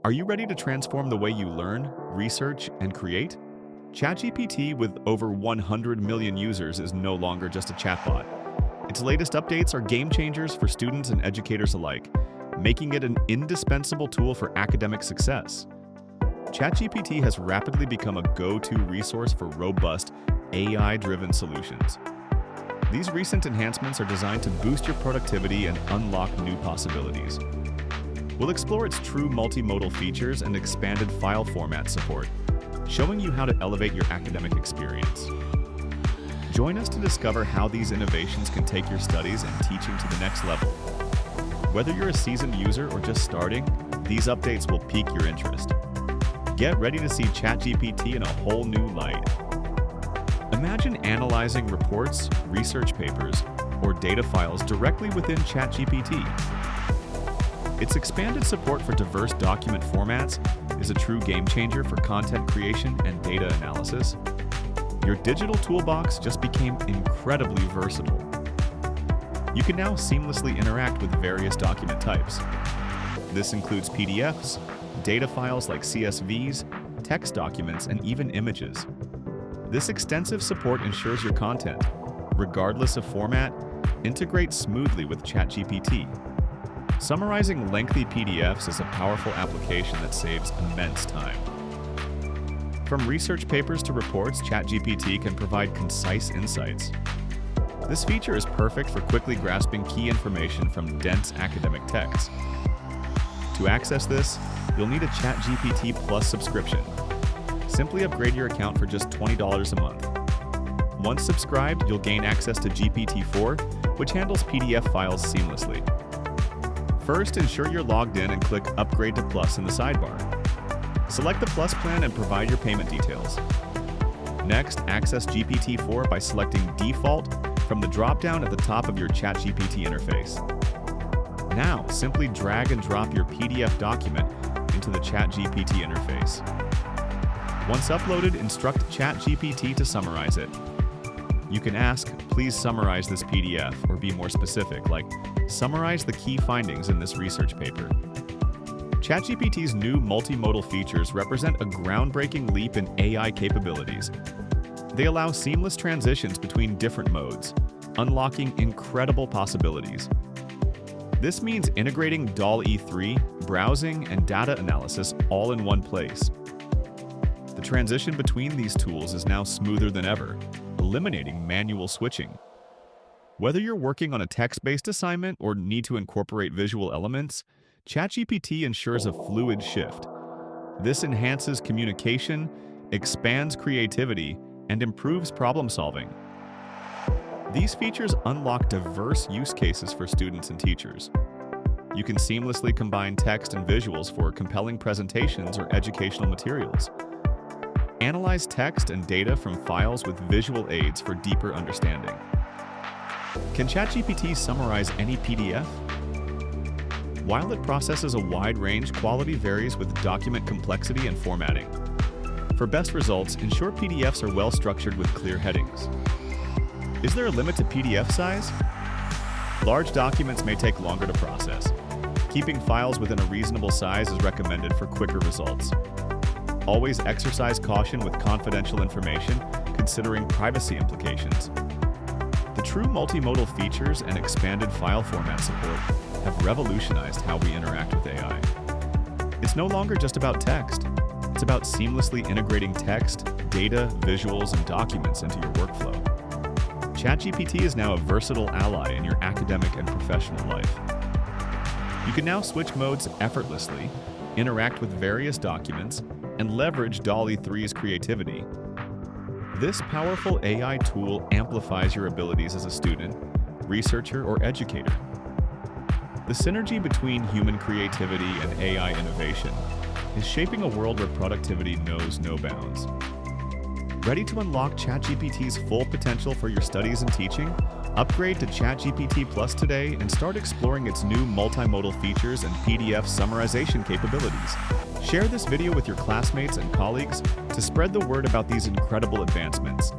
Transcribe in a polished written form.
Are you ready to transform the way you learn, research, and create? ChatGPT, with over 100 million users, is no longer just a chatbot. Its latest updates are game changers for students and educators alike, making it an indispensable tool for academic success. ChatGPT has rapidly become a go-to resource for robust, AI-driven solutions. These recent enhancements are designed to boost your productivity and unlock new possibilities. We'll explore its true multimodal features and expanded file format support, showing you how to elevate your academic experience. Join us to discover how these innovations can take your studies and teaching to the next level. Whether you're a seasoned user or just starting, these updates will pique your interest. Get ready to see ChatGPT in a whole new light. Imagine analyzing reports, research papers, or data files directly within ChatGPT. Its expanded support for diverse document formats is a true game changer for content creation and data analysis. Your digital toolbox just became incredibly versatile. You can now seamlessly interact with various document types. This includes PDFs, data files like CSVs, text documents, and even images. This extensive support ensures your content, regardless of format, integrates smoothly with ChatGPT. Summarizing lengthy PDFs is a powerful application that saves immense time. From research papers to reports, ChatGPT can provide concise insights. This feature is perfect for quickly grasping key information from dense academic texts. To access this, you'll need a ChatGPT Plus subscription. Simply upgrade your account for just $20 a month. Once subscribed, you'll gain access to GPT-4, which handles PDF files seamlessly. First, ensure you're logged in and click Upgrade to Plus in the sidebar. Select the Plus plan and provide your payment details. Next, access GPT-4 by selecting Default from the drop-down at the top of your ChatGPT interface. Now, simply drag and drop your PDF document into the ChatGPT interface. Once uploaded, instruct ChatGPT to summarize it. You can ask, please summarize this PDF, or be more specific, like, summarize the key findings in this research paper. ChatGPT's new multimodal features represent a groundbreaking leap in AI capabilities. They allow seamless transitions between different modes, unlocking incredible possibilities. This means integrating DALL-E 3, browsing, and data analysis all in one place. The transition between these tools is now smoother than ever, eliminating manual switching. Whether you're working on a text-based assignment or need to incorporate visual elements, ChatGPT ensures a fluid shift. This enhances communication, expands creativity, and improves problem-solving. These features unlock diverse use cases for students and teachers. You can seamlessly combine text and visuals for compelling presentations or educational materials. Analyze text and data from files with visual aids for deeper understanding. Can ChatGPT summarize any PDF? While it processes a wide range, quality varies with document complexity and formatting. For best results, ensure PDFs are well structured with clear headings. Is there a limit to PDF size? Large documents may take longer to process. Keeping files within a reasonable size is recommended for quicker results. Always exercise caution with confidential information, considering privacy implications. The true multimodal features and expanded file format support have revolutionized how we interact with AI. It's no longer just about text. It's about seamlessly integrating text, data, visuals, and documents into your workflow. ChatGPT is now a versatile ally in your academic and professional life. You can now switch modes effortlessly, interact with various documents, and leverage DALL-E 3's creativity. This powerful AI tool amplifies your abilities as a student, researcher, or educator. The synergy between human creativity and AI innovation is shaping a world where productivity knows no bounds. Ready to unlock ChatGPT's full potential for your studies and teaching? Upgrade to ChatGPT Plus today and start exploring its new multimodal features and PDF summarization capabilities. Share this video with your classmates and colleagues to spread the word about these incredible advancements.